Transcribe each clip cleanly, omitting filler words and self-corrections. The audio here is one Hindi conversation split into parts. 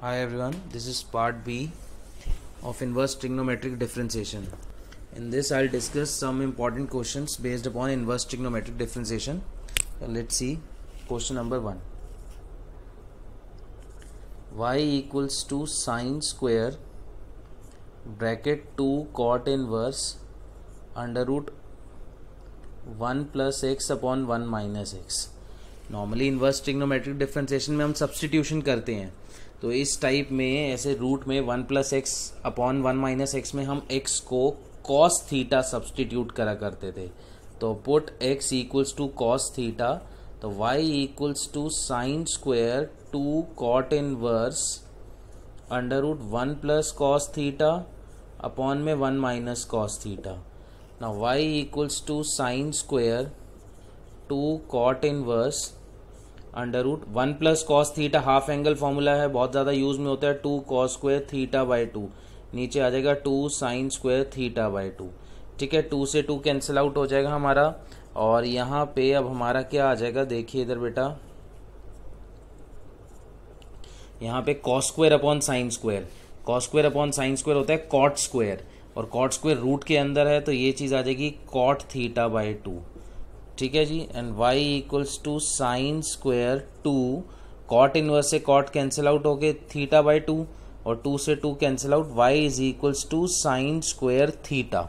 Hi everyone, this is part B of inverse trigonometric differentiation. In this I'll discuss some important questions based upon inverse trigonometric differentiation. Let's see question number 1. Y equals to sine square bracket 2 cot inverse under root 1 plus x upon 1 minus x. Normally inverse trigonometric differentiation में हम सब्सटीट्यूशन करते हैं, तो इस टाइप में ऐसे रूट में 1 plus x upon 1 minus x में हम x को कॉस थीटा सब्सटीट्यूट करा करते थे. तो put x equals to cos theta, तो y equals to sine square 2 cot inverse under root 1 plus cos theta upon में 1 minus cos theta. Now y equals to sine square 2 cot inverse under root 1 plus cos theta, half angle formula है, बहुत ज़्यादा यूज में होता है. 2 कॉस स्क्वायर थीटा बाई 2, नीचे आ जाएगा 2 साइन स्क्वायर थीटा बाई 2. ठीक है, 2 से 2 कैंसिल आउट हो जाएगा हमारा, और यहाँ पे अब हमारा क्या आ जाएगा, देखिए इधर बेटा, यहाँ पे cos square upon sine square. Cos square upon sine square होता है कॉट स्क्वायर, और कॉट स्क्वायर रूट के अंदर है, तो ये चीज़ आ जाएगी कॉट थीटा बाई 2. ठीक है जी, and y equals to sine square 2 cot inverse से कॉट कैंसिल आउट हो गए थीटा बाई 2, और 2 से 2 cancel out, y is equals to sine square theta.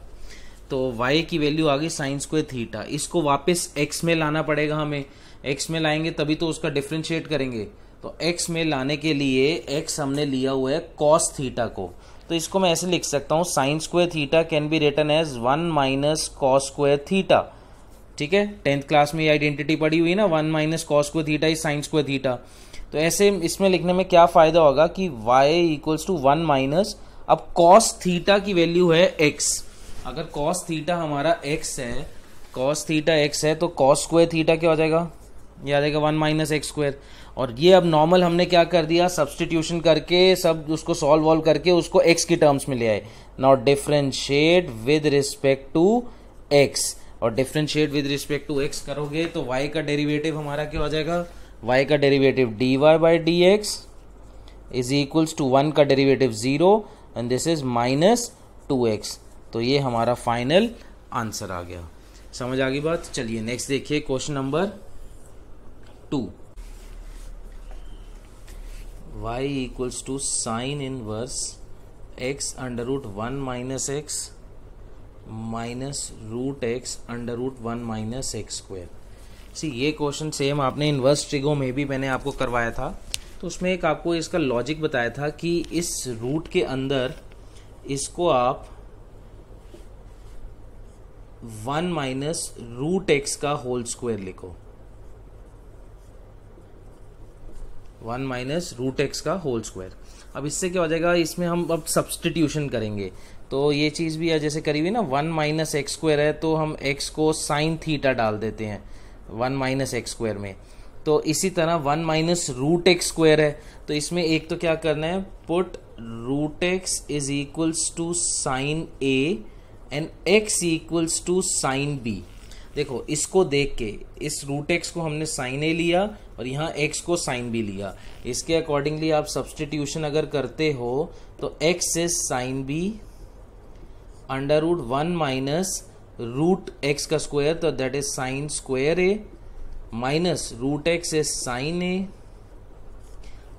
तो y की वैल्यू आ गई साइन स्क्वायर थीटा. इसको वापस x में लाना पड़ेगा हमें. x में लाएंगे तभी तो उसका डिफ्रेंशिएट करेंगे. तो x में लाने के लिए x हमने लिया हुआ है कॉस थीटा को, तो इसको मैं ऐसे लिख सकता हूँ, sine square theta can be written as 1 minus cos square theta. ठीक है, 10th क्लास में ये आइडेंटिटी पड़ी हुई ना, 1 minus cos square theta is sine square theta. तो ऐसे इसमें लिखने में क्या फायदा होगा कि y इक्वल्स टू 1 माइनस, अब कॉस थीटा की वैल्यू है x. अगर कॉस थीटा हमारा x है, कॉस थीटा x है, तो कॉस स्क्वायर थीटा क्या हो जाएगा, ये आ जाएगा 1 माइनस एक्स स्क्वायर. और ये अब नॉर्मल हमने क्या कर दिया, सब्सटीट्यूशन करके सब उसको सॉल्व वॉल्व करके उसको x की टर्म्स में ले आए. Now differentiate with respect to x, और differentiate with respect to x करोगे तो y का डेरिवेटिव हमारा क्या हो जाएगा, y का derivative dy by d x is equals to 1 का derivative 0 and this is minus 2x. तो ये हमारा फाइनल आंसर आ गया. समझ आ गई बात. चलिए नेक्स्ट देखिए question number 2. y equals to sine inverse x under root 1 minus x minus root x under root 1 minus x square. See ये क्वेश्चन सेम आपने इन्वर्स ट्रिगो में भी मैंने आपको करवाया था, तो उसमें एक आपको इसका लॉजिक बताया था कि इस रूट के अंदर इसको आप 1 माइनस रूट एक्स का होल स्क्वायर लिखो, 1 माइनस रूट एक्स का होल स्क्वायर. अब इससे क्या हो जाएगा, इसमें हम अब सब्सटीट्यूशन करेंगे, तो ये चीज़ भी है जैसे करी हुई ना, 1 माइनस एक्स स्क्वायर है तो हम x को साइन थीटा डाल देते हैं 1 माइनस एक्स स्क्वायर में. तो इसी तरह 1 माइनस रूट एक्स स्क्वायर है, तो इसमें एक तो क्या करना है, put root x is equals to sine a and x equals to sine b. देखो इसको देख के इस रूट एक्स को हमने साइन a लिया और यहाँ x को साइन b लिया. इसके अकॉर्डिंगली आप सब्सटीट्यूशन अगर करते हो तो x is sine b under root 1 minus root x का स्क्वायर, तो that is sine square a minus root x is sine a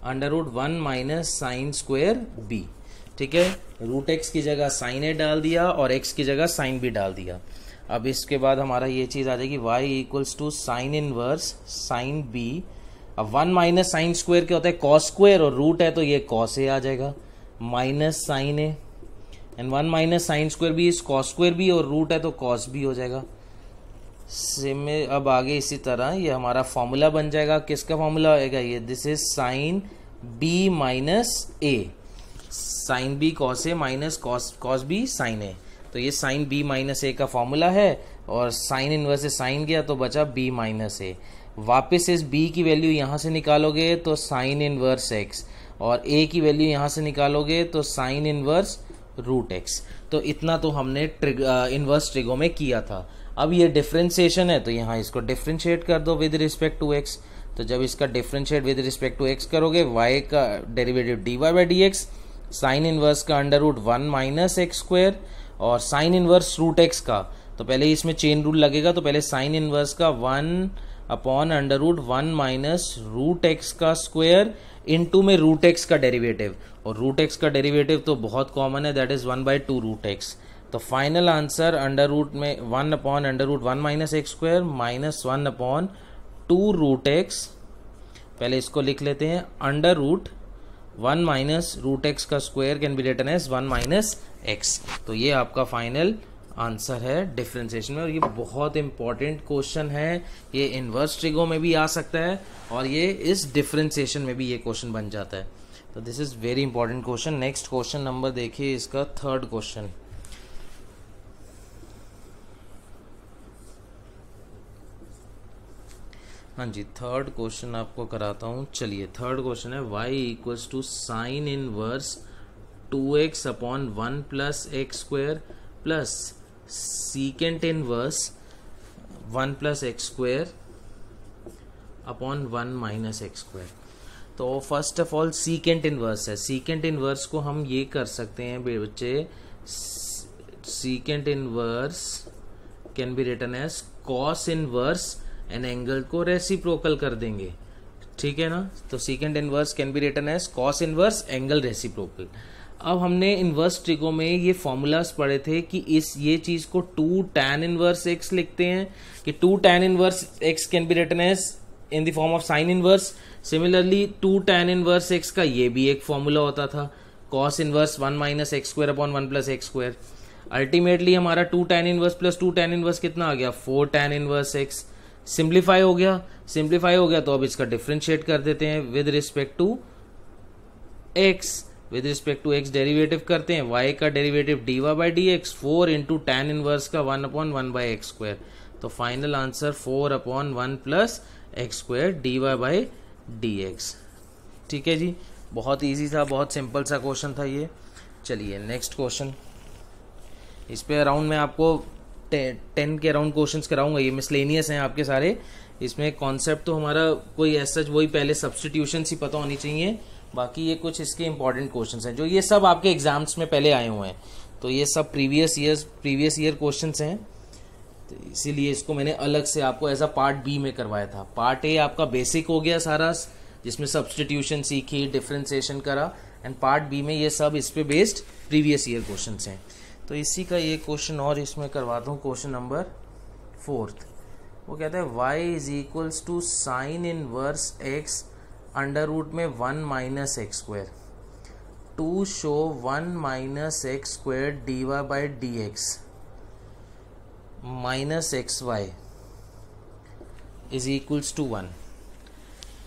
under root 1 minus sine square b. ठीक है, रूट एक्स की जगह साइन ए डाल दिया और एक्स की जगह साइन बी डाल दिया. अब इसके बाद हमारा ये चीज आ जाएगी y equals to sine inverse sine b. अब 1 माइनस साइन स्क्वायर क्या होता है, कॉस स्क्वायर, और रूट है तो ये कॉस ए आ जाएगा minus sine a, and 1 minus sine square भी इज कॉस स्क्वायर भी, और रूट है तो कॉस भी हो जाएगा. सेम अब आगे इसी तरह ये हमारा फॉर्मूला बन जाएगा. किसका फॉर्मूला आएगा ये, this is sine b minus a, sine b cos a minus cos b sine a. तो ये साइन बी माइनस ए का फॉर्मूला है, और साइन इनवर्स से साइन गया तो बचा बी माइनस ए. वापस इस बी की वैल्यू यहाँ से निकालोगे तो साइन इनवर्स एक्स, और ए की वैल्यू यहाँ से निकालोगे तो साइन इनवर्स रूट एक्स. तो इतना तो हमने इनवर्स ट्रिगो में किया था. अब ये डिफरेंशिएशन है तो यहाँ इसको डिफरेंशिएट कर दो विद रिस्पेक्ट टू एक्स. तो जब इसका differentiate with respect to x करोगे, y का derivative dy by d x, sine inverse का under root 1 minus x square, और साइन इनवर्स रूट एक्स का, तो पहले इसमें चेन रूल लगेगा, तो पहले साइन इनवर्स का 1 upon under root 1 minus root x का स्क्वायर इनटू में रूट एक्स का डेरिवेटिव, और रूट एक्स का डेरिवेटिव तो बहुत कॉमन है, दैट इज 1/2 रूट एक्स। तो फाइनल आंसर अंडर रूट में 1 upon under root 1 minus x square minus 1 upon 2 root x, पहले इसको लिख लेते हैं, under root 1 minus root x का square can be written as 1 minus x. तो ये आपका फाइनल आंसर है डिफरेंशिएशन में, और ये बहुत इंपॉर्टेंट क्वेश्चन है, ये इनवर्स ट्रिगो में भी आ सकता है और ये इस डिफरेंशिएशन में भी ये क्वेश्चन बन जाता है। तो this is very important question. Next question number देखिए, इसका थर्ड क्वेश्चन। हाँ जी, थर्ड क्वेश्चन आपको कराता हूँ। चलिए, थर्ड क्वेश्चन है y equals to sine inverse 2x upon 1 plus x square plus secant inverse 1 plus x square upon 1 minus x square. तो first of all secant inverse है, सीकेंट इनवर्स को हम ये कर सकते हैं बच्चे, secant inverse can be written as cos inverse an angle को रेसिप्रोकल कर देंगे, ठीक है ना। तो secant inverse can be written as cos inverse angle reciprocal. अब हमने इनवर्स ट्रिगो में ये फॉर्मूलाज पढ़े थे कि ये चीज को 2 tan इनवर्स x लिखते हैं, कि 2 tan inverse x can be written as in the form of sine inverse. Similarly 2 tan inverse x का ये भी एक फॉर्मूला होता था, cos inverse 1 minus x square upon 1 plus x square. Ultimately हमारा 2 tan inverse plus 2 tan inverse कितना आ गया, 4 tan इनवर्स x। सिंप्लीफाई हो गया, तो अब इसका डिफरेंशिएट कर देते हैं with respect to x, with respect to x derivative करते हैं, y का derivative dy by d x, 4 into tan inverse का 1 अपॉन 1 बाई एक्स स्क्वायर। तो final answer 4 upon 1 plus x square dy by d x. ठीक है जी, बहुत इजी था, बहुत सिंपल सा क्वेश्चन था ये। चलिए नेक्स्ट क्वेश्चन, इस पे अराउंड मैं आपको 10 के अराउंड क्वेश्चंस कराऊंगा, ये मिसलेनियस हैं आपके सारे। इसमें कॉन्सेप्ट तो हमारा कोई ऐसा वही पहले सब्स्टिट्यूशन ही पता होनी चाहिए, बाकी ये कुछ इसके इंपॉर्टेंट क्वेश्चंस हैं जो ये सब आपके एग्जाम्स में पहले आए हुए हैं, तो ये सब प्रीवियस ईयर क्वेश्चंस हैं, तो इसीलिए इसको मैंने अलग से आपको एज अ पार्ट बी में करवाया था। पार्ट ए आपका बेसिक हो गया सारा, जिसमें सब्स्टिट्यूशन सीखी, डिफरेंशिएशन करा, एंड पार्ट बी में ये सब इस पे बेस्ड प्रीवियस ईयर क्वेश्चंस हैं। तो इसी का ये क्वेश्चन और इसमें करवाता हूँ, क्वेश्चन नंबर 4। वो कहता है y is equals to sine inverse x under root में 1 minus x square to show 1 minus x square d y by d x minus x y is equals to 1।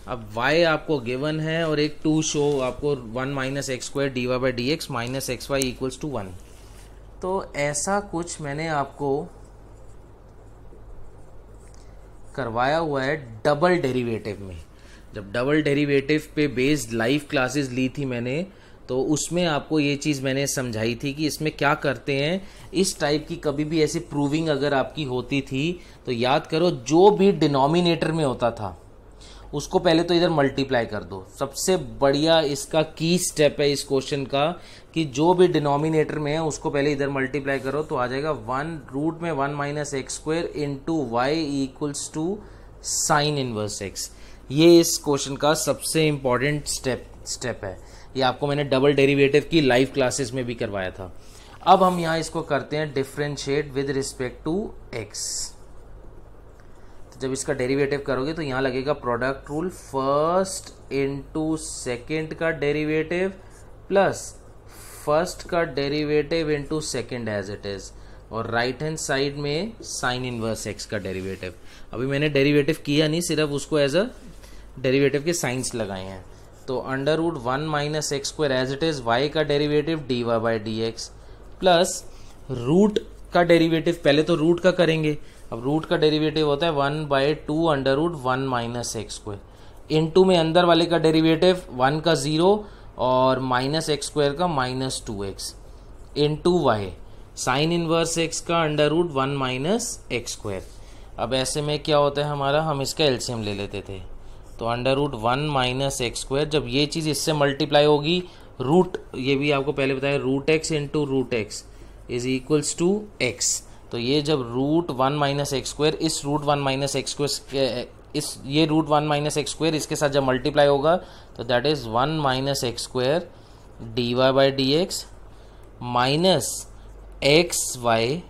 अब y आपको गिवन है और एक टू शो आपको 1 minus x square d y by d x minus x y equals to 1। तो ऐसा कुछ मैंने आपको करवाया हुआ है डबल डेरिवेटिव में। जब डबल डेरिवेटिव पे बेस्ड लाइव क्लासेस ली थी मैंने, तो उसमें आपको ये चीज़ मैंने समझाई थी कि इसमें क्या करते हैं। इस टाइप की कभी भी ऐसी प्रूविंग अगर आपकी होती थी तो याद करो, जो भी डिनोमिनेटर में होता था उसको पहले तो इधर मल्टीप्लाई कर दो। सबसे बढ़िया इसका की स्टेप है इस क्वेश्चन का कि जो भी डिनोमिनेटर में है उसको पहले इधर मल्टीप्लाई करो, तो आ जाएगा 1 रूट में 1 minus x square into y equals to sine inverse x. ये इस क्वेश्चन का सबसे इंपॉर्टेंट स्टेप है। ये आपको मैंने डबल डेरिवेटिव की लाइव क्लासेस में भी करवाया था। अब हम यहाँ इसको करते हैं differentiate with respect to x. जब इसका डेरिवेटिव करोगे तो यहाँ लगेगा product rule, first into second का डेरिवेटिव प्लस फर्स्ट का derivative into second as it is, और राइट हैंड साइड में साइन इनवर्स एक्स का डेरिवेटिव। अभी मैंने डेरिवेटिव किया नहीं, सिर्फ उसको एज अ डेरिवेटिव के साइंस लगाए हैं। तो under root 1 minus x square as it is, y का derivative d y by d x plus root का डेरिवेटिव, पहले तो रूट का करेंगे। अब रूट का डेरिवेटिव होता है 1/2 under root 1 minus x square into में अंदर वाले का डेरिवेटिव 1 का 0 और माइनस एक्स स्क्वायर का -2x into y sine inverse x का under root 1 minus x square. अब ऐसे में क्या होता है हमारा, हम इसका एलसीएम ले लेते थे, तो under root 1 minus x square, जब ये चीज़ इससे मल्टीप्लाई होगी रूट, ये भी आपको पहले बताया, root x into root x is equals to x. तो ये जब रूट 1 माइनस एक्स स्क्वायर इस रूट 1 माइनस एक्स स्क्वायर इस ये रूट 1 माइनस एक्स स्क्वायर इसके साथ जब मल्टीप्लाई होगा तो that is 1 minus x square d y by d x minus x y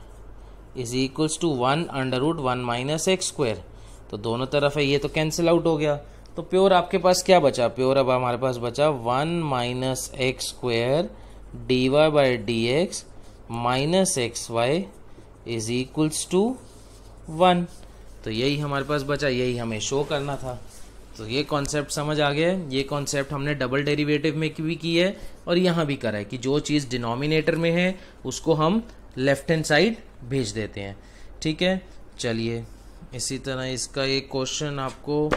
is equals to 1 under root 1 minus x square. तो दोनों तरफ है, ये तो कैंसिल आउट हो गया। तो प्योर आपके पास क्या बचा? प्योर अब हमारे पास बचा 1 minus x square d y by d x minus x y is equals to 1। तो यही हमारे पास बचा, यही हमें शो करना था। तो ये कॉन्सेप्ट समझ आ गया है। ये कॉन्सेप्ट हमने डबल डेरिवेटिव में भी की है और यहाँ भी करा है कि जो चीज़ डिनोमिनेटर में है उसको हम लेफ्ट हैंड साइड भेज देते हैं। ठीक है, चलिए इसी तरह इसका एक क्वेश्चन आपको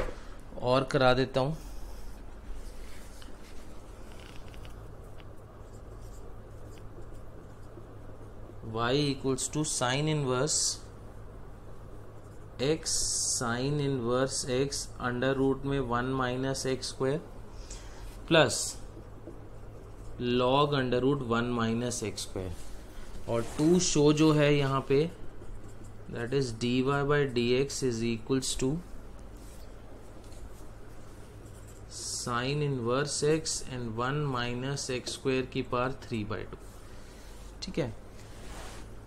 और करा देता हूँ। y equals to sine inverse x sine inverse x under root में 1 minus x square plus log under root 1 minus x square, और टू शो जो है यहाँ पे that is d y by d x is equals to sine inverse x and 1 minus x square की पावर 3/2। ठीक है,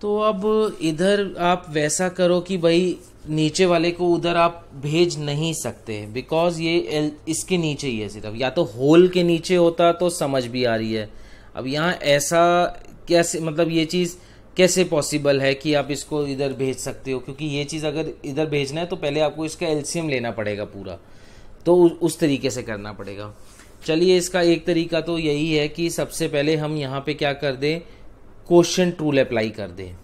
तो अब इधर आप वैसा करो कि भाई नीचे वाले को उधर आप भेज नहीं सकते बिकॉज ये इसके नीचे ही है सिर्फ, या तो होल के नीचे होता तो समझ भी आ रही है। अब यहाँ ऐसा कैसे, मतलब ये चीज़ कैसे पॉसिबल है कि आप इसको इधर भेज सकते हो? क्योंकि ये चीज़ अगर इधर भेजना है तो पहले आपको इसका एलसीएम लेना पड़ेगा पूरा, तो उस तरीके से करना पड़ेगा। चलिए इसका एक तरीका तो यही है कि सबसे पहले हम यहाँ पे क्या कर दें, क्वोशिएंट रूल अप्लाई कर दें,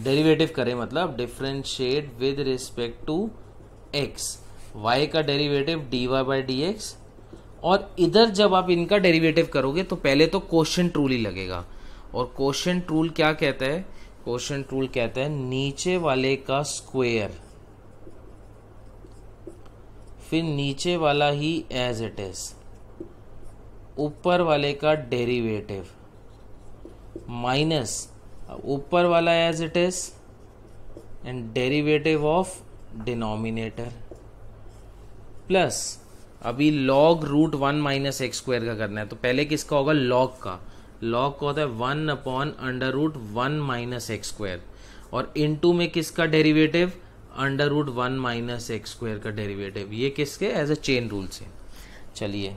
डेरिवेटिव करें, मतलब differentiate with respect to x, y का derivative d y by d x, और इधर जब आप इनका डेरिवेटिव करोगे तो पहले तो क्वोशिएंट रूल ही लगेगा। और क्वोशिएंट रूल क्या कहता है? क्वोशिएंट रूल कहता है नीचे वाले का स्क्वायर फिर नीचे वाला ही एज इट इज, ऊपर वाले का डेरिवेटिव माइनस ऊपर वाला as it is and derivative of denominator plus अभी log root 1 minus x square का करना है। तो पहले किसका होगा? लॉग का। लॉग का होता है 1 upon under root 1 minus x square, और इनटू में किसका derivative? Under root 1 minus x square का डेरिवेटिव। ये किसके? एज अ चेन रूल से। चलिए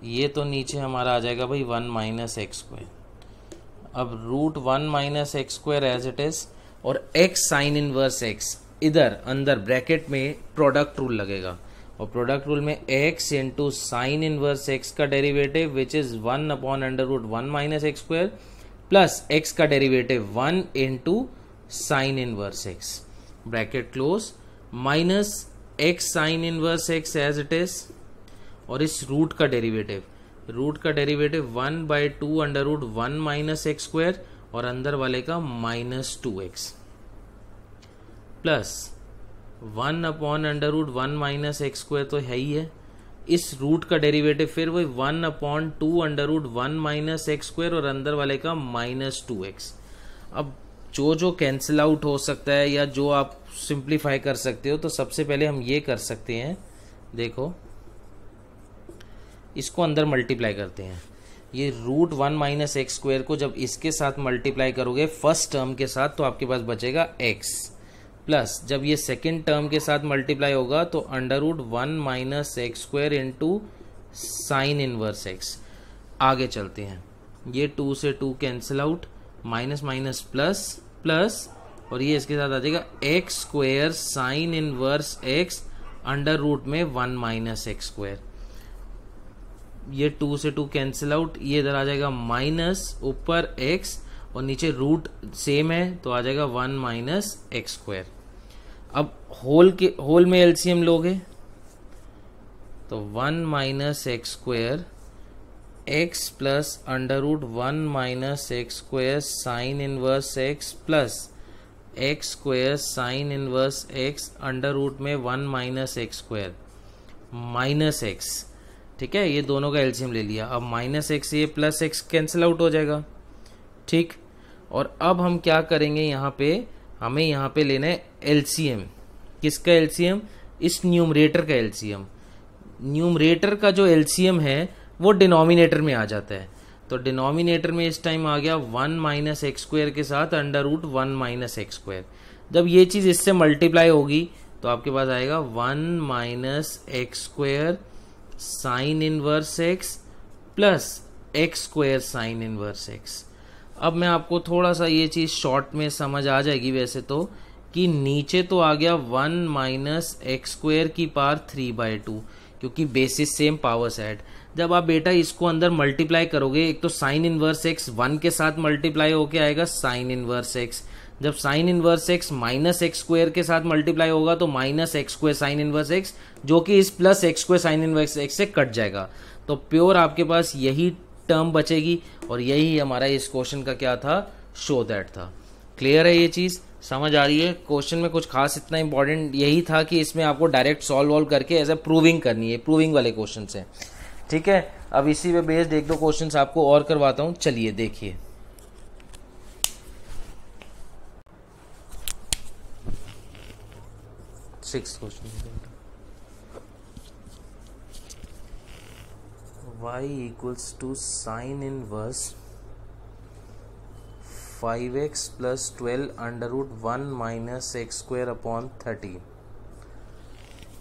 ये तो नीचे हमारा आ जाएगा भाई 1 माइनस एक्स स्क्वायर। अब root 1 minus x square as it is, और एक्स साइन इनवर्स एक्स इधर अंदर ब्रैकेट में प्रोडक्ट रूल लगेगा, और प्रोडक्ट रूल में x into sine inverse x का derivative which is 1 upon under root 1 minus x square plus x का derivative 1 into sine inverse x bracket close minus x sine inverse x as it is, और इस रूट का derivative 1/2 under root 1 minus x square, और अंदर वाले का -2x plus 1 upon under root 1 minus x square तो है ही है, इस रूट का डेरिवेटिव फिर वही 1/2 under root 1 minus x square, और अंदर वाले का -2x। अब जो कैंसिल आउट हो सकता है या जो आप सिंप्लीफाई कर सकते हो, तो सबसे पहले हम ये कर सकते हैं, देखो इसको अंदर मल्टीप्लाई करते हैं। ये रूट 1 माइनस एक्स स्क्वायर को जब इसके साथ मल्टीप्लाई करोगे फर्स्ट टर्म के साथ तो आपके पास बचेगा x, प्लस जब ये सेकेंड टर्म के साथ मल्टीप्लाई होगा तो under root 1 minus x square into sine inverse x. आगे चलते हैं, ये 2 से 2 cancel out, minus minus plus plus, और ये इसके साथ आ जाएगा x square sine inverse x under root में 1 माइनस एक्स स्क्वायर। ये 2 से 2 कैंसिल आउट, ये इधर आ जाएगा माइनस ऊपर x और नीचे रूट सेम है तो आ जाएगा 1 माइनस एक्स स्क्वायर। अब होल में एलसीएम लोगे तो 1 minus x square x plus under root 1 minus x square sine inverse x plus x square sine inverse x under root में 1 minus x square minus x. ठीक है, ये दोनों का एलसीएम ले लिया। अब माइनस एक्स ये प्लस एक्स कैंसिल आउट हो जाएगा। ठीक, और अब हम क्या करेंगे, यहाँ पे हमें यहाँ पे लेना है एलसीएम। किसका एलसीएम? इस न्यूमरेटर का एलसीएम। न्यूमरेटर का जो एलसीएम है वो डिनोमिनेटर में आ जाता है। तो डिनोमिनेटर में इस टाइम आ गया 1 माइनस एक्स स्क्वायर के साथ under root 1 minus x square. जब ये चीज इससे मल्टीप्लाई होगी तो आपके पास आएगा 1 minus x square sine inverse x plus x square sine inverse x. अब मैं आपको थोड़ा सा ये चीज शॉर्ट में समझ आ जाएगी वैसे तो, कि नीचे तो आ गया 1 माइनस एक्स स्क्वायर की पावर 3/2, क्योंकि बेसिस सेम पावर्स ऐड। जब आप बेटा इसको अंदर मल्टीप्लाई करोगे, एक तो साइन इनवर्स एक्स 1 के साथ मल्टीप्लाई होके आएगा साइन इनवर्स एक्स। जब sign inverse x minus x square के साथ मल्टीप्लाई होगा तो minus x square sine inverse x, जो कि इस plus x square sine inverse x से कट जाएगा। तो प्योर आपके पास यही टर्म बचेगी, और यही हमारा इस क्वेश्चन का क्या था, शो दैट था। क्लियर है, ये चीज समझ आ रही है? क्वेश्चन में कुछ खास इतना इंपॉर्टेंट यही था कि इसमें आपको डायरेक्ट सॉल्व करके एज ए प्रूविंग करनी है, प्रूविंग वाले क्वेश्चन है। ठीक है, अब इसी पे बेस्ड एक दो क्वेश्चंस आपको और करवाता हूं, चलिए देखिए। Six question, y equals to sine inverse 5x plus 12 under root 1 minus x square upon 30।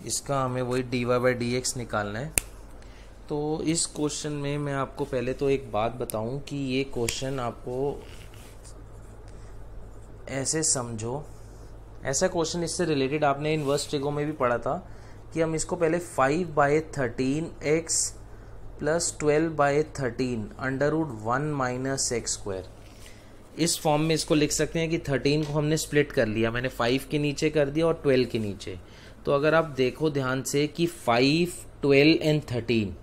इसका हमें वही dy/dx निकालना है। तो इस क्वेश्चन में मैं आपको पहले तो एक बात बताऊं कि ये क्वेश्चन आपको ऐसे समझो, ऐसा क्वेश्चन इससे रिलेटेड आपने इनवर्स ट्रिगो में भी पढ़ा था कि हम इसको पहले 5/13x plus 12/13 under root 1 minus x square, इस फॉर्म में इसको लिख सकते हैं कि 13 को हमने स्प्लिट कर लिया, मैंने 5 के नीचे कर दिया और 12 के नीचे। तो अगर आप देखो ध्यान से कि 5, 12 and 13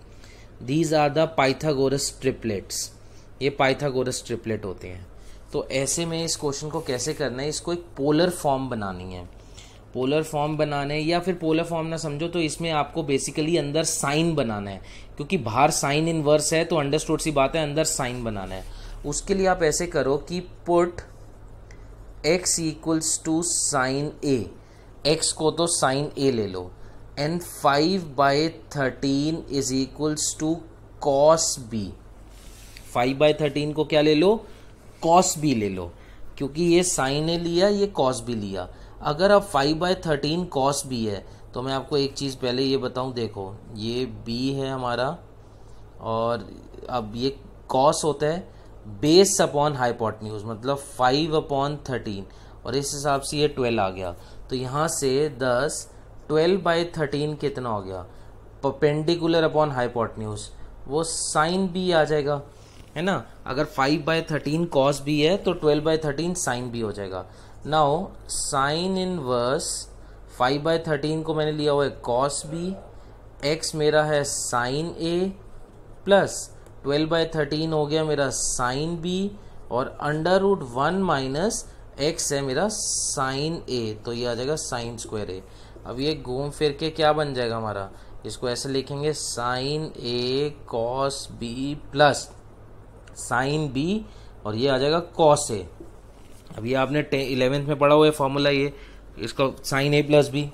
these are the Pythagoras triplets, ये पाइथागोरस ट्रिपलेट होते हैं। तो ऐसे में इस क्वेश्चन को कैसे करना है, इसको एक पोलर फॉर्म बनानी है। पोलर फॉर्म बनाने, या फिर पोलर फॉर्म ना समझो तो इसमें आपको बेसिकली अंदर साइन बनाना है, क्योंकि बाहर साइन इनवर्स है तो अंडरस्टूड सी बात है, अंदर साइन बनाना है। उसके लिए आप ऐसे करो कि put x equals to sine a, x को तो साइन ए ले लो, and 5/13 is equals to cos b. 5/13 को क्या ले लो, कॉस बी ले लो, क्योंकि ये साइन ए लिया, ये कॉस बी लिया। अगर अब 5/13 कॉस बी है तो मैं आपको एक चीज पहले ये बताऊं, देखो ये b है हमारा, और अब ये कॉस होता है बेस अपॉन हाइपोटेन्यूज, मतलब 5/13, और इस हिसाब से ये 12 आ गया। तो यहाँ से 10, 12/13 कितना हो गया, परपेंडिकुलर अपॉन हाइपोटेन्यूज, वो साइन बी आ जाएगा, है ना। अगर 5/13 कॉस बी है तो 12/13 साइन बी हो जाएगा। नाउ साइन इनवर्स 5/13 को मैंने लिया हुआ है कॉस बी, एक्स मेरा है साइन ए, प्लस 12/13 हो गया मेरा साइन बी, और अंडर रूट 1 माइनस एक्स है मेरा साइन ए, तो ये आ जाएगा साइन स्क्वायर ए। अब ये घूम फिर के क्या बन जाएगा हमारा, इसको ऐसे लिखेंगे sine a cos b plus sine b, और ये आ जाएगा कॉस ए। अब ये आपने 11th में पढ़ा हुआ है फॉर्मूला, ये इसका साइन ए प्लस बी,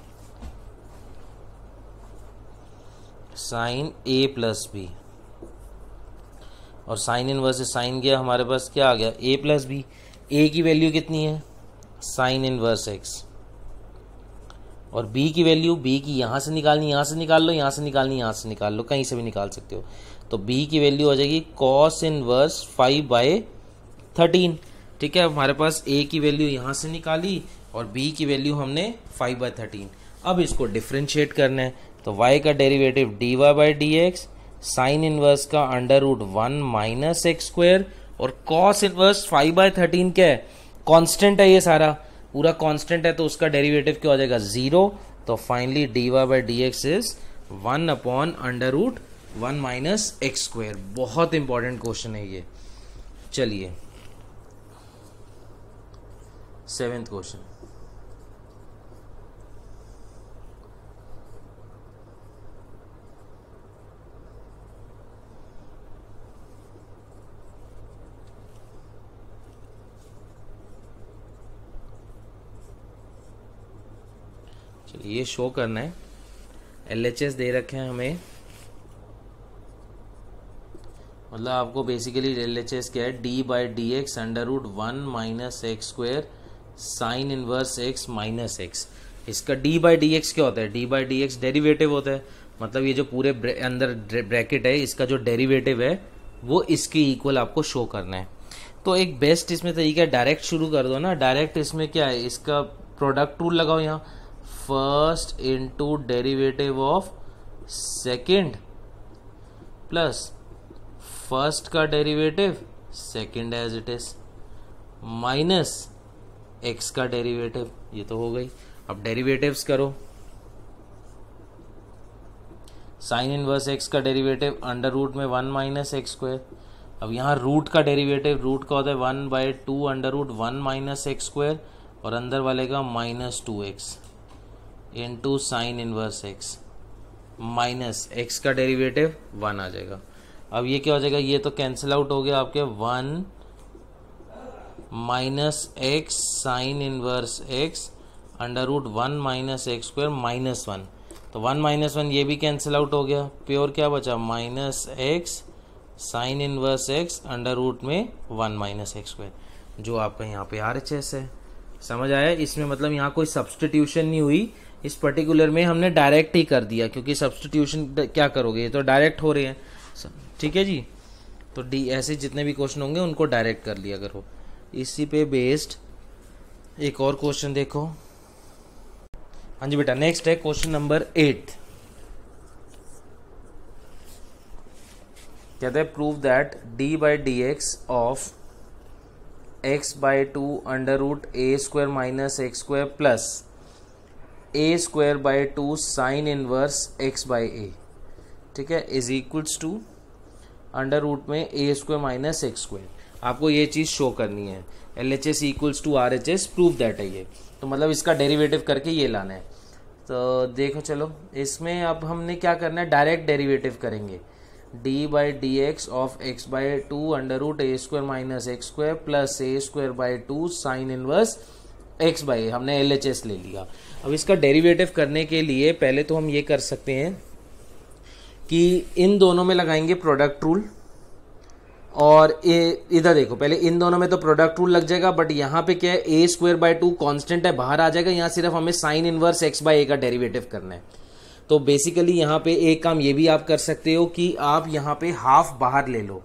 साइन ए प्लस बी, और साइन इनवर्स से साइन गया, हमारे पास क्या आ गया, ए प्लस बी। ए की वैल्यू कितनी है, साइन इनवर्स एक्स, और बी की वैल्यू, बी की यहाँ से निकालनी, यहाँ से निकाल लो, यहाँ से निकालनी, यहाँ से निकाल लो, कहीं से भी निकाल सकते हो। तो बी की वैल्यू हो जाएगी कॉस इनवर्स 5/13। ठीक है, हमारे पास ए की वैल्यू यहाँ से निकाली और बी की वैल्यू हमने 5/13। अब इसको डिफ्रेंशिएट करना है, तो y का डेरिवेटिव dy/dx, साइन इनवर्स का under root 1 minus x square, और कॉस इनवर्स 5/13 क्या है, कांस्टेंट है, ये सारा पूरा कांस्टेंट है, तो उसका डेरिवेटिव क्या हो जाएगा, 0। तो finally dy/dx is 1/√1 minus x square. बहुत इंपॉर्टेंट क्वेश्चन है ये। चलिए 7th क्वेश्चन। चलिए ये शो करना है। LHS दे रखे हैं हमें, मतलब आपको बेसिकली LHS क्या है, d by d x under root 1 minus x square sine inverse x minus x. इसका डी बाई डी एक्स क्या होता है, d by d x derivative होता है, मतलब ये जो पूरे अंदर ब्रैकेट है इसका जो डेरिवेटिव है वो इसके इक्वल आपको शो करना है। तो एक बेस्ट इसमें तरीका है, डायरेक्ट शुरू कर दो ना। डायरेक्ट इसमें क्या है, इसका प्रोडक्ट रूल लगाओ यहाँ, first into derivative of second plus first का derivative second as it is minus x का डेरिवेटिव। ये तो हो गई। अब डेरिवेटिव्स करो, साइन इनवर्स एक्स का डेरिवेटिव अंडर रूट में 1 माइनस एक्स स्क्वायर। अब यहाँ रूट का डेरिवेटिव, रूट का होता है 1/2 under root 1 minus x square और अंदर वाले का -2x into sine inverse x minus x का डेरिवेटिव 1 आ जाएगा। अब ये क्या हो जाएगा, ये तो कैंसिल आउट हो गया आपके 1 minus x sine inverse x under root 1 minus x square -1। तो 1 माइनस 1 ये भी कैंसिल आउट हो गया, प्योर क्या बचा, minus x sine inverse x under root में 1 माइनस एक्स स्क्वायर, जो आपका यहाँ पे RHS है। समझ आया? इसमें मतलब यहाँ कोई सब्सटीट्यूशन नहीं हुई, इस पर्टिकुलर में हमने डायरेक्ट ही कर दिया, क्योंकि सब्सटीट्यूशन क्या करोगे, ये तो डायरेक्ट हो रहे हैं। ठीक है जी। तो डी ऐसे जितने भी क्वेश्चन होंगे उनको डायरेक्ट कर लिया करो। इसी पे बेस्ड एक और क्वेश्चन देखो। हाँ जी बेटा, नेक्स्ट है क्वेश्चन नंबर 8। कहते हैं prove that d by d x of x/2 under root a square minus x square plus a square by 2 sine inverse x by a, ठीक है, is equals to under root में a square minus x square. आपको ये चीज शो करनी है। LHS equals to RHS, prove that है ये। तो मतलब इसका डेरिवेटिव करके ये लाना है। तो देखो चलो, इसमें अब हमने क्या करना है, डायरेक्ट डेरिवेटिव करेंगे। D by d x of x/2 under root a square minus x square plus a square by 2 sine inverse x by, हमने LHS ले लिया। अब इसका डेरिवेटिव करने के लिए पहले तो हम ये कर सकते हैं कि इन दोनों में लगाएंगे प्रोडक्ट रूल, और इधर देखो, पहले इन दोनों में तो प्रोडक्ट रूल लग जाएगा, बट यहाँ पे क्या है, a स्क्वायर बाई 2 कॉन्स्टेंट है, बाहर आ जाएगा। यहाँ सिर्फ हमें sign inverse x by a का डेरिवेटिव करना है। तो बेसिकली यहाँ पे एक काम ये भी आप कर सकते हो कि आप यहाँ पे हाफ बाहर ले लो।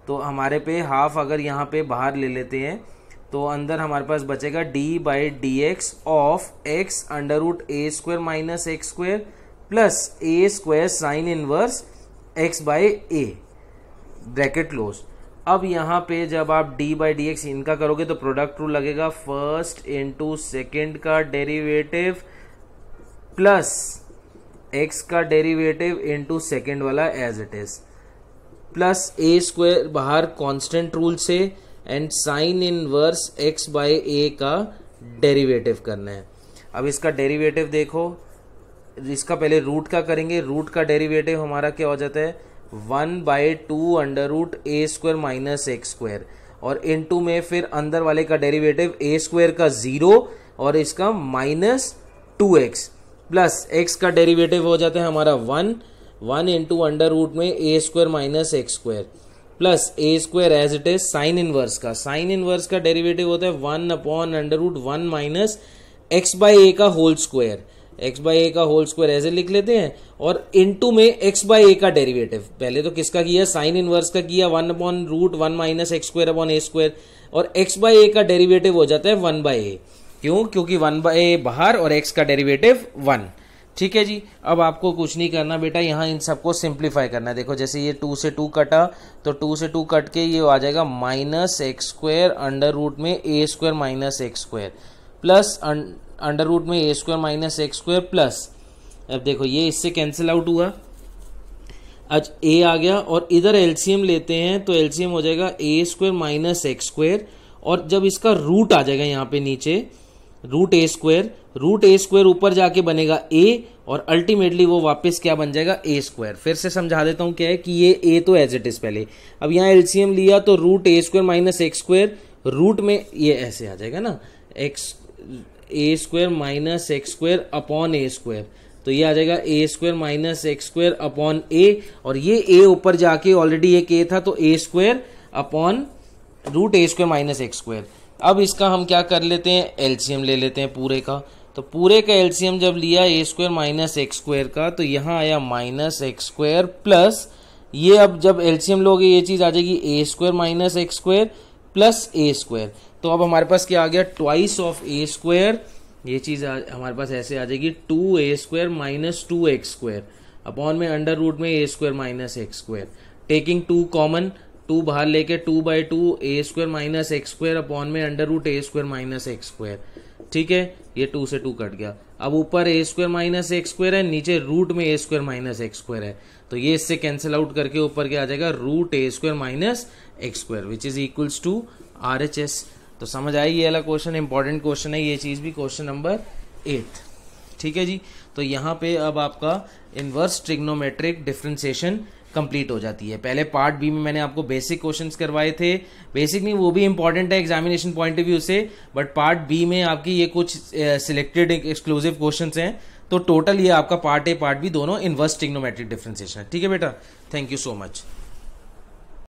तो हमारे पे हाफ अगर यहाँ पे बाहर ले लेते हैं तो अंदर हमारे पास बचेगा d by d x of x under root a square minus x square plus a square sine inverse x by a, bracket close. अब यहाँ पे जब आप d बाई डी एक्स इनका करोगे तो प्रोडक्ट रूल लगेगा, फर्स्ट इंटू सेकेंड का डेरिवेटिव प्लस x का डेरिवेटिव इंटू सेकेंड वाला as it is, plus a square बाहर कांस्टेंट रूल से and sine inverse x by a का डेरिवेटिव करना है। अब इसका डेरिवेटिव देखो, इसका पहले रूट का करेंगे। रूट का डेरिवेटिव हमारा क्या हो जाता है, 1/2 under root a square minus x square, और इनटू में फिर अंदर वाले का डेरिवेटिव a स्क्वायर का 0 और इसका -2x प्लस x का डेरिवेटिव हो जाता है हमारा 1 इंटू अंडर रूट में a square minus x square plus a square as it is sine inverse का। साइन इनवर्स का डेरिवेटिव होता है 1/√1 माइनस x बाई a का whole square, x by a का होल स्क्वायर ऐसे लिख लेते हैं, और इनटू में x बाई a का डेरिवेटिव। पहले तो किसका किया, साइन इनवर्स का किया, 1/√1 minus x square upon a square, और x बाई a का डेरिवेटिव हो जाता है 1 बाई a। क्यों? क्योंकि 1 बाई a बाहर और x का डेरिवेटिव 1। ठीक है जी। अब आपको कुछ नहीं करना बेटा, यहाँ इन सबको सिंप्लीफाई करना है। देखो जैसे ये 2 से 2 कटा तो 2 से 2 कट के ये आ जाएगा minus x square under root में a square minus x square plus under root में a square minus x square plus, अब देखो ये इससे कैंसिल आउट हुआ, आज a आ गया, और इधर एलसीएम लेते हैं तो एलसीएम हो जाएगा a square minus x square और जब इसका रूट आ जाएगा यहाँ पे नीचे रूट ए स्क्वायर ऊपर जाके बनेगा ए, और अल्टीमेटली वो वापस क्या बन जाएगा ए स्क्वायर। फिर से समझा देता हूं क्या है कि ये ए तो एज इट इज पहले, अब यहाँ एलसीएम लिया तो root a square minus x square, root में ये ऐसे आ जाएगा ना x a square minus x square upon a square, तो ये आ जाएगा a square minus x square upon a, और ये ए ऊपर जाके ऑलरेडी एक ए था तो ए square upon root a square minus x square. अब इसका हम क्या कर लेते हैं, एलसीएम ले लेते हैं पूरे का, तो पूरे का एलसीएम जब लिया ए स्क्वायर माइनस एक्स स्क्वायर का, तो यहां आया माइनस एक्स स्क्वायर प्लस ये, अब जब एलसीएम लोगे ये चीज आ जाएगी a square minus x square plus a square, तो अब हमारे पास क्या आ गया ट्वाइस ऑफ ए स्क्वायर, ये चीज हमारे पास ऐसे आ जाएगी 2a square minus 2x square upon में अंडर रूट में a square minus x square, taking 2 common, 2 बाहर लेके 2/2 a square minus x square upon में under root a square minus x square. ठीक है, ये 2 से 2 कट गया। अब ऊपर a square minus x square है, नीचे रूट में a square minus x square है, तो ये इससे कैंसिल आउट करके ऊपर क्या आ जाएगा root a square minus x square which is equals to RHS। तो समझ आई, ये वाला क्वेश्चन इंपॉर्टेंट क्वेश्चन है, ये चीज भी क्वेश्चन नंबर 8। ठीक है जी, तो यहाँ पे अब आपका इनवर्स ट्रिग्नोमेट्रिक डिफरेंशिएशन कंप्लीट हो जाती है। पहले पार्ट बी में मैंने आपको बेसिक क्वेश्चंस करवाए थे, बेसिक नहीं वो भी इंपॉर्टेंट है एग्जामिनेशन पॉइंट ऑफ व्यू से, बट पार्ट बी में आपकी ये कुछ सिलेक्टेड एक्सक्लूसिव क्वेश्चंस हैं, तो टोटल ये आपका पार्ट ए पार्ट बी दोनों इनवर्स ट्रिग्नोमेट्रिक डिफरेंशिएशन है। ठीक है बेटा, थैंक यू सो मच।